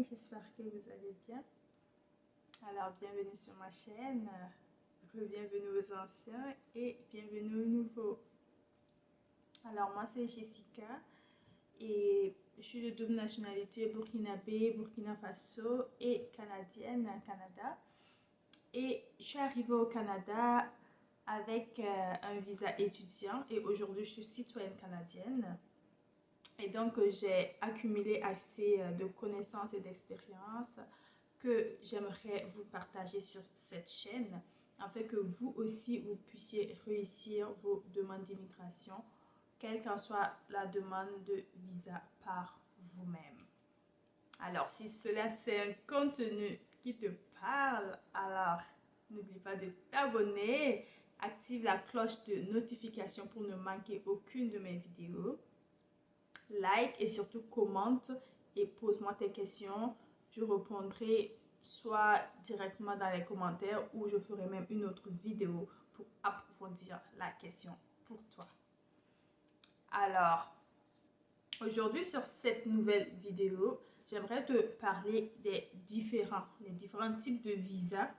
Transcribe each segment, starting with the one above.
j'espère que vous allez bien. Alors, bienvenue sur ma chaîne, bienvenue aux anciens et bienvenue aux nouveaux. Alors, moi c'est Jessica et je suis de double nationalité burkinabé, Burkina Faso et canadienne, Canada. Et je suis arrivée au Canada avec un visa étudiant et aujourd'hui je suis citoyenne canadienne. Et donc, j'ai accumulé assez de connaissances et d'expériences que j'aimerais vous partager sur cette chaîne afin que vous aussi, vous puissiez réussir vos demandes d'immigration, quelle qu'en soit la demande de visa par vous-même. Alors, si cela c'est un contenu qui te parle, alors n'oublie pas de t'abonner, active la cloche de notification pour ne manquer aucune de mes vidéos. Like et surtout commente et pose-moi tes questions. Je répondrai soit directement dans les commentaires ou je ferai même une autre vidéo pour approfondir la question pour toi. Alors, aujourd'hui sur cette nouvelle vidéo, j'aimerais te parler des différents types de visas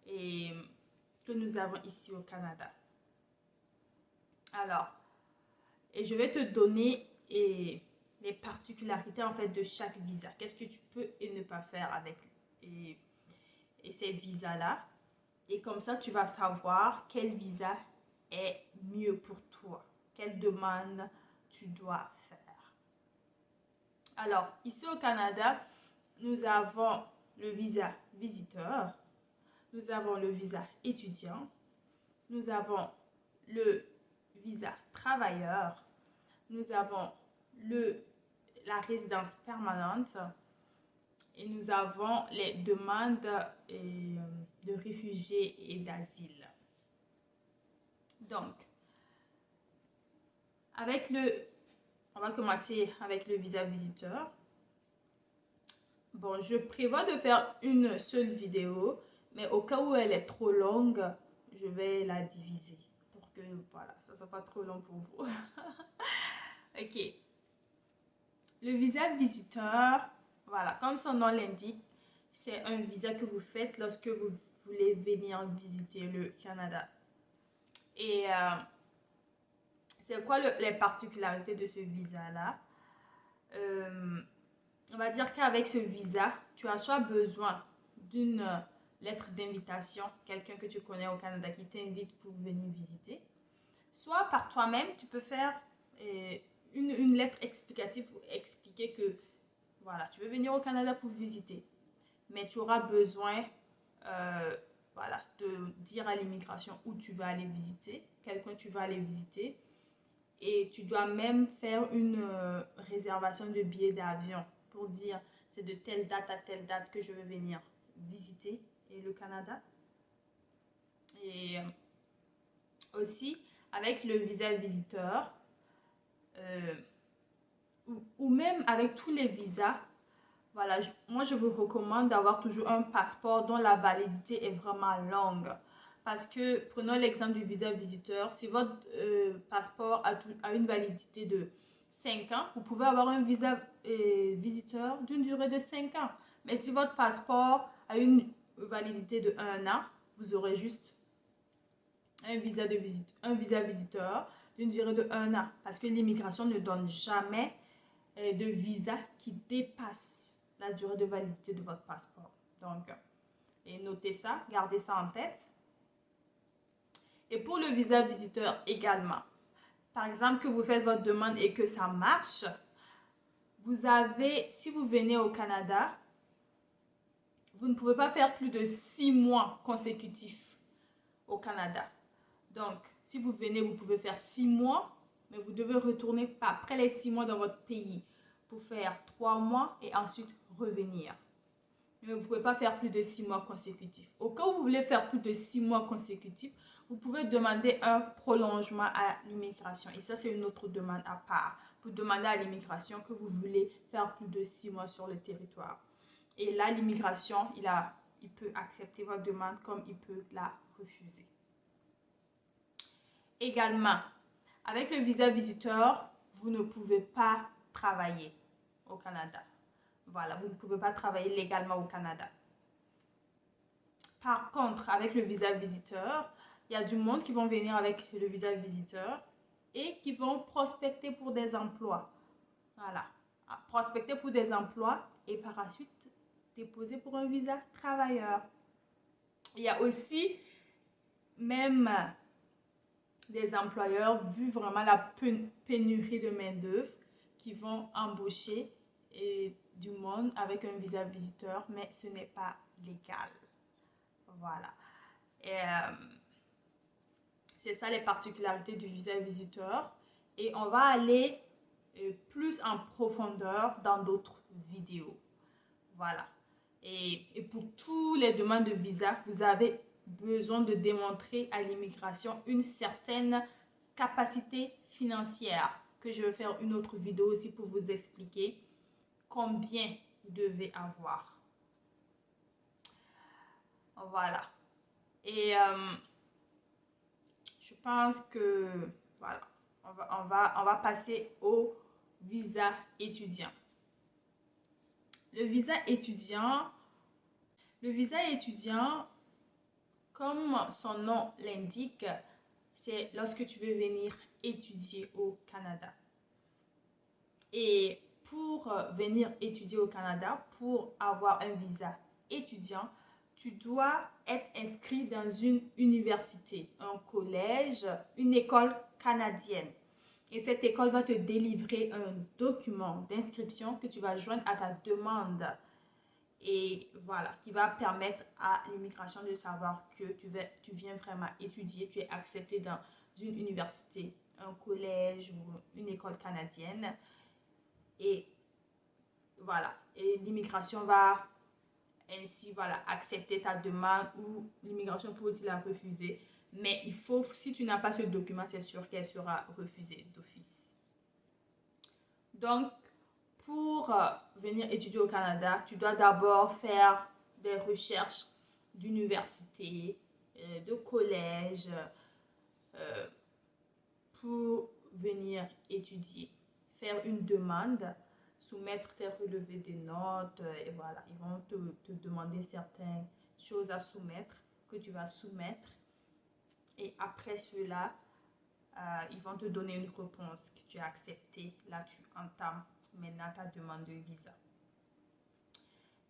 que nous avons ici au Canada. Alors, et je vais te donner les particularités en fait de chaque visa. Qu'est-ce que tu peux et ne pas faire avec ces visas-là. Et comme ça, tu vas savoir quel visa est mieux pour toi. Quelle demande tu dois faire. Alors, ici au Canada, nous avons le visa visiteur. Nous avons le visa étudiant. Nous avons le visa travailleur. Nous avons la résidence permanente et nous avons les demandes de réfugiés et d'asile. Donc, on va commencer avec le visa visiteur. Bon, je prévois de faire une seule vidéo, mais au cas où elle est trop longue, je vais la diviser pour que voilà, ça ne soit pas trop long pour vous. Ok. Le visa visiteur, voilà, comme son nom l'indique, c'est un visa que vous faites lorsque vous voulez venir visiter le Canada. Et c'est quoi les particularités de ce visa-là? On va dire qu'avec ce visa, tu as soit besoin d'une lettre d'invitation, quelqu'un que tu connais au Canada qui t'invite pour venir visiter, soit par toi-même, tu peux faire une lettre explicative pour expliquer que voilà, tu veux venir au Canada pour visiter, mais tu auras besoin voilà, de dire à l'immigration où tu vas aller visiter, quel coin tu vas aller visiter, et tu dois même faire une réservation de billets d'avion pour dire c'est de telle date à telle date que je veux venir visiter le Canada. Et aussi, avec le visa visiteur, ou même avec tous les visas, voilà, moi je vous recommande d'avoir toujours un passeport dont la validité est vraiment longue. Parce que, prenons l'exemple du visa visiteur, si votre passeport a une validité de 5 ans, vous pouvez avoir un visa visiteur d'une durée de 5 ans. Mais si votre passeport a une validité de 1 an, vous aurez juste un visa visiteur d'une durée de 1 an. Parce que l'immigration ne donne jamais de visa qui dépasse la durée de validité de votre passeport. Donc, et notez ça, gardez ça en tête. Et pour le visa visiteur également, par exemple que vous faites votre demande et que ça marche, vous avez, si vous venez au Canada, vous ne pouvez pas faire plus de 6 mois consécutifs au Canada. Donc, si vous venez, vous pouvez faire 6 mois, mais vous devez retourner après les 6 mois dans votre pays pour faire 3 mois et ensuite revenir. Mais vous ne pouvez pas faire plus de 6 mois consécutifs. Au cas où vous voulez faire plus de 6 mois consécutifs, vous pouvez demander un prolongement à l'immigration. Et ça, c'est une autre demande à part. Vous demandez à l'immigration que vous voulez faire plus de 6 mois sur le territoire. Et là, l'immigration, il peut accepter votre demande comme il peut la refuser. Également, avec le visa visiteur, vous ne pouvez pas travailler au Canada. Voilà, vous ne pouvez pas travailler légalement au Canada. Par contre, avec le visa visiteur, il y a du monde qui vont venir avec le visa visiteur et qui vont prospecter pour des emplois. Voilà, prospecter pour des emplois et par la suite déposer pour un visa travailleur. Il y a aussi même des employeurs, vu vraiment la pénurie de main-d'œuvre, qui vont embaucher du monde avec un visa visiteur, mais ce n'est pas légal. Voilà. Et c'est ça les particularités du visa visiteur. Et on va aller plus en profondeur dans d'autres vidéos. Voilà. Et pour tous les demandes de visa, vous avez besoin de démontrer à l'immigration une certaine capacité financière, que je vais faire une autre vidéo aussi pour vous expliquer combien vous devez avoir. Voilà. Et je pense que voilà, on va passer au visa étudiant. Le visa étudiant, comme son nom l'indique, c'est lorsque tu veux venir étudier au Canada. Et pour venir étudier au Canada, pour avoir un visa étudiant, tu dois être inscrit dans une université, un collège, une école canadienne. Et cette école va te délivrer un document d'inscription que tu vas joindre à ta demande. Et voilà, qui va permettre à l'immigration de savoir que tu viens vraiment étudier, tu es accepté dans une université, un collège ou une école canadienne. Et voilà, et l'immigration va ainsi accepter ta demande ou l'immigration peut aussi la refuser. Mais il faut, si tu n'as pas ce document, c'est sûr qu'elle sera refusée d'office. Donc, pour venir étudier au Canada, tu dois d'abord faire des recherches d'université, de collège, pour venir étudier. Faire une demande, soumettre tes relevés de notes, et voilà, ils vont te demander certaines choses à soumettre, que tu vas soumettre. Et après cela, ils vont te donner une réponse que tu as acceptée. Là, tu entames maintenant ta demande de visa.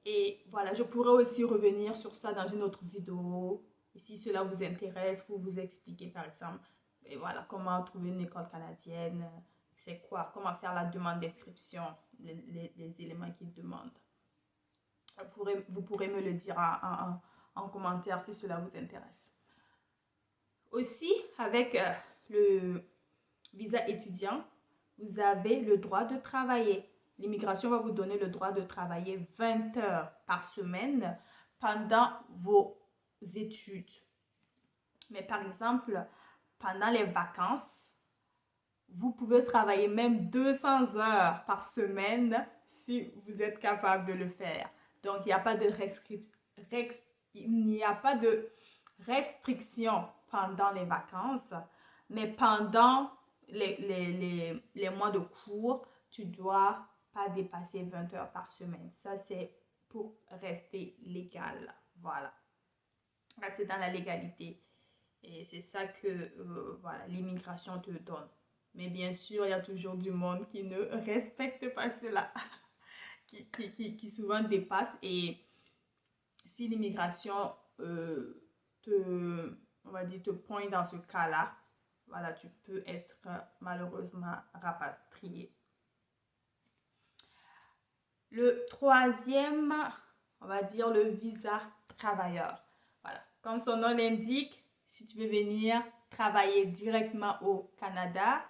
Et voilà, je pourrais aussi revenir sur ça dans une autre vidéo. Et si cela vous intéresse, pour vous expliquer par exemple, et voilà, comment trouver une école canadienne, c'est quoi, comment faire la demande d'inscription, les éléments qu'ils demandent. Vous pourrez me le dire en commentaire si cela vous intéresse. Aussi, avec le visa étudiant, vous avez le droit de travailler. L'immigration va vous donner le droit de travailler 20 heures par semaine pendant vos études. Mais par exemple, pendant les vacances, vous pouvez travailler même 200 heures par semaine si vous êtes capable de le faire. Donc, il n'y a pas de restriction pendant les vacances, mais pendant les mois de cours, tu ne dois pas dépasser 20 heures par semaine. Ça, c'est pour rester légal. Voilà. Rester dans la légalité. Et c'est ça que voilà, l'immigration te donne. Mais bien sûr, il y a toujours du monde qui ne respecte pas cela, qui souvent dépasse. Et si l'immigration te pointe dans ce cas-là, voilà, tu peux être malheureusement rapatrié. Le troisième, on va dire le visa travailleur. Voilà, comme son nom l'indique, si tu veux venir travailler directement au Canada,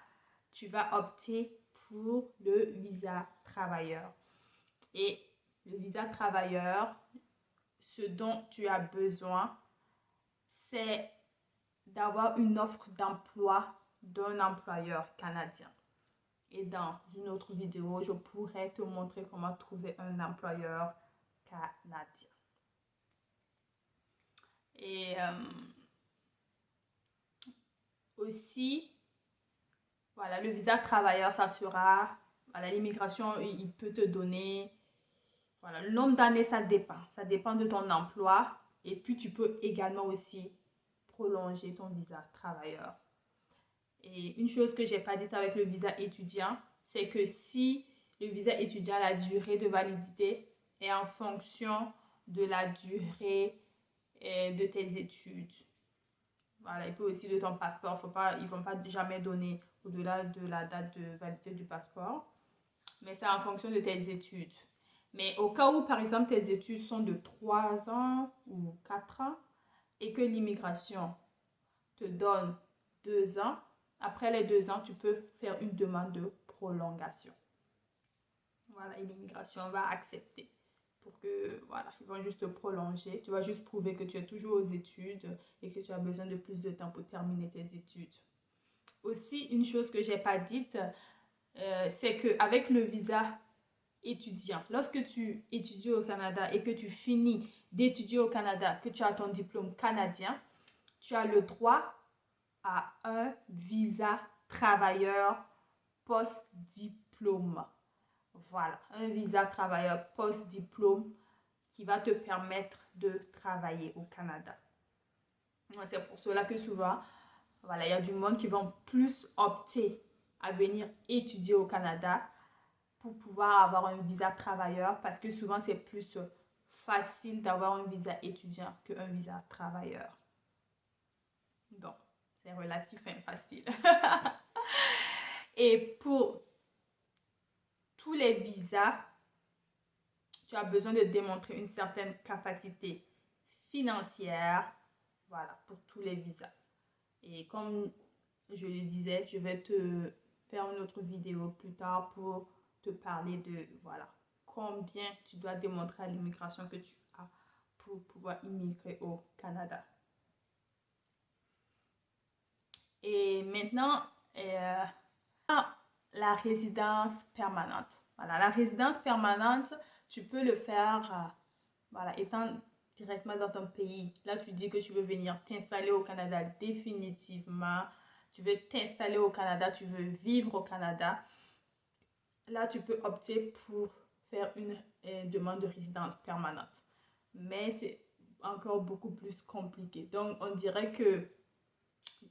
tu vas opter pour le visa travailleur. Et le visa travailleur, ce dont tu as besoin, c'est d'avoir une offre d'emploi d'un employeur canadien. Et dans une autre vidéo, je pourrais te montrer comment trouver un employeur canadien. Et aussi, voilà, le visa travailleur, ça sera, voilà, l'immigration, il peut te donner Voilà, le nombre d'années, ça dépend. Ça dépend de ton emploi. Et puis, tu peux également aussi prolonger ton visa travailleur. Et une chose que je n'ai pas dite avec le visa étudiant, c'est que si le visa étudiant, la durée de validité est en fonction de la durée de tes études. Voilà, et puis aussi de ton passeport. Ils ne vont pas jamais donner au-delà de la date de validité du passeport. Mais c'est en fonction de tes études. Mais au cas où, par exemple, tes études sont de 3 ans ou 4 ans et que l'immigration te donne 2 ans, après les 2 ans, tu peux faire une demande de prolongation. Voilà, et l'immigration va accepter pour que, voilà, ils vont juste te prolonger. Tu vas juste prouver que tu es toujours aux études et que tu as besoin de plus de temps pour terminer tes études. Aussi, une chose que je n'ai pas dite, c'est qu'avec le visa étudiant, lorsque tu étudies au Canada et que tu finis d'étudier au Canada, que tu as ton diplôme canadien, tu as le droit à un visa travailleur post-diplôme. Voilà, un visa travailleur post-diplôme qui va te permettre de travailler au Canada. C'est pour cela que souvent, voilà, il y a du monde qui vont plus opter à venir étudier au Canada pour pouvoir avoir un visa travailleur parce que souvent c'est plus facile d'avoir un visa étudiant qu'un visa travailleur. Donc, c'est relativement facile. Et pour tous les visas, tu as besoin de démontrer une certaine capacité financière, voilà, pour tous les visas. Et comme je le disais, je vais te faire une autre vidéo plus tard pour te parler de, voilà, combien tu dois démontrer à l'immigration que tu as pour pouvoir immigrer au Canada. Et maintenant, la résidence permanente. Voilà, la résidence permanente, tu peux le faire, voilà, étant directement dans ton pays. Là, tu dis que tu veux venir t'installer au Canada définitivement. Tu veux t'installer au Canada, tu veux vivre au Canada. Là, tu peux opter pour faire une demande de résidence permanente. Mais c'est encore beaucoup plus compliqué. Donc, on dirait que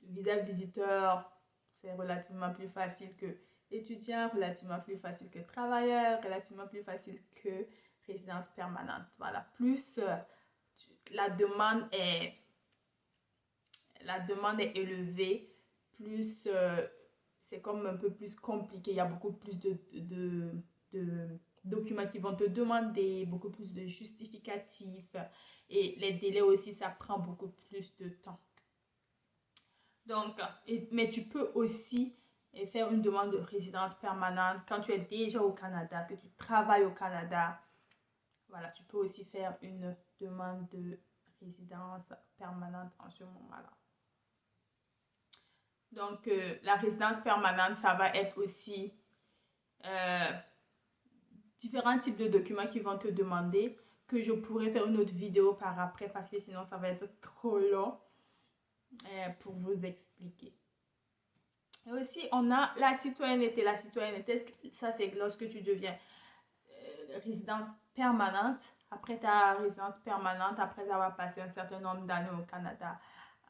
visa visiteur, c'est relativement plus facile que étudiant, relativement plus facile que travailleur, relativement plus facile que résidence permanente. Voilà, plus la demande est élevée, plus c'est comme un peu plus compliqué. Il y a beaucoup plus de documents qui vont te demander, beaucoup plus de justificatifs et les délais aussi, ça prend beaucoup plus de temps. Donc, mais tu peux aussi faire une demande de résidence permanente quand tu es déjà au Canada, que tu travailles au Canada. Voilà, tu peux aussi faire une demande de résidence permanente en ce moment-là. Donc, la résidence permanente, ça va être aussi différents types de documents qui vont te demander, que je pourrais faire une autre vidéo par après parce que sinon ça va être trop long pour vous expliquer. Et aussi, on a la citoyenneté. La citoyenneté, ça c'est lorsque tu deviens résidente permanente. Après ta résidence permanente, après avoir passé un certain nombre d'années au Canada,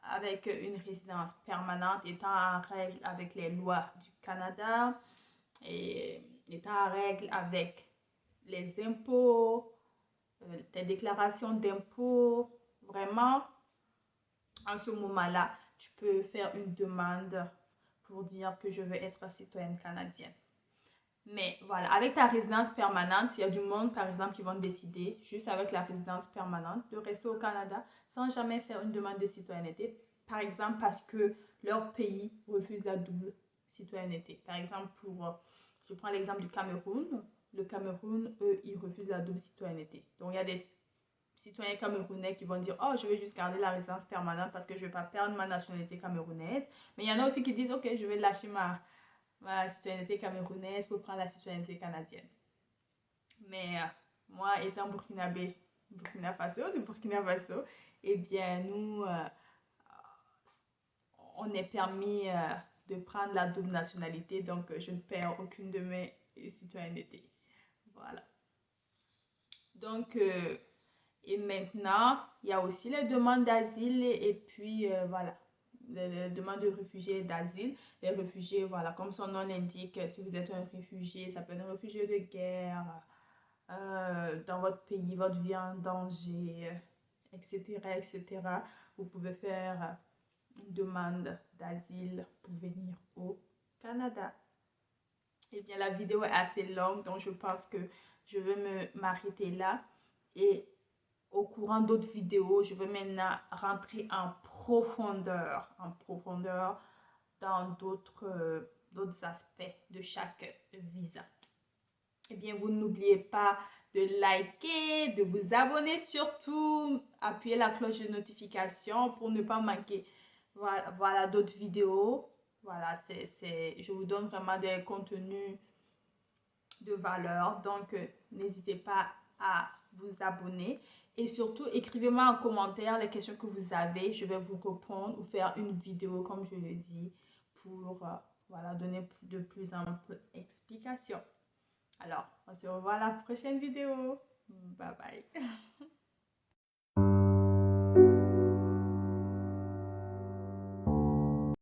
avec une résidence permanente, étant en règle avec les lois du Canada et étant en règle avec les impôts, tes déclarations d'impôts, vraiment, en ce moment-là, tu peux faire une demande pour dire que je veux être citoyenne canadienne. Mais voilà, avec ta résidence permanente, il y a du monde, par exemple, qui vont décider, juste avec la résidence permanente, de rester au Canada sans jamais faire une demande de citoyenneté. Par exemple, parce que leur pays refuse la double citoyenneté. Par exemple, je prends l'exemple du Cameroun. Le Cameroun, eux, ils refusent la double citoyenneté. Donc, il y a des citoyens camerounais qui vont dire « Oh, je vais juste garder la résidence permanente parce que je ne vais pas perdre ma nationalité camerounaise. » Mais il y en a aussi qui disent « Ok, je vais lâcher ma citoyenneté camerounaise pour prendre la citoyenneté canadienne. » Mais moi, étant Burkina Faso, eh bien, nous, on est permis de prendre la double nationalité, donc je ne perds aucune de mes citoyennetés. Voilà. Donc, et maintenant, il y a aussi les demandes d'asile et puis voilà, les demandes de réfugiés et d'asile. Les réfugiés, voilà, comme son nom l'indique, si vous êtes un réfugié, ça peut être un réfugié de guerre, dans votre pays, votre vie en danger, etc., etc. Vous pouvez faire une demande d'asile pour venir au Canada. Eh bien, la vidéo est assez longue, donc je pense que je vais m'arrêter là. Et au courant d'autres vidéos, je vais maintenant rentrer en profondeur dans d'autres aspects de chaque visa. Eh bien, vous n'oubliez pas de liker, de vous abonner, surtout appuyer la cloche de notification pour ne pas manquer voilà d'autres vidéos. Voilà, je vous donne vraiment des contenus de valeur. Donc, n'hésitez pas à vous abonner. Et surtout, écrivez-moi en commentaire les questions que vous avez. Je vais vous répondre ou faire une vidéo, comme je le dis, pour voilà, donner de plus amples explications. Alors, on se revoit à la prochaine vidéo. Bye bye.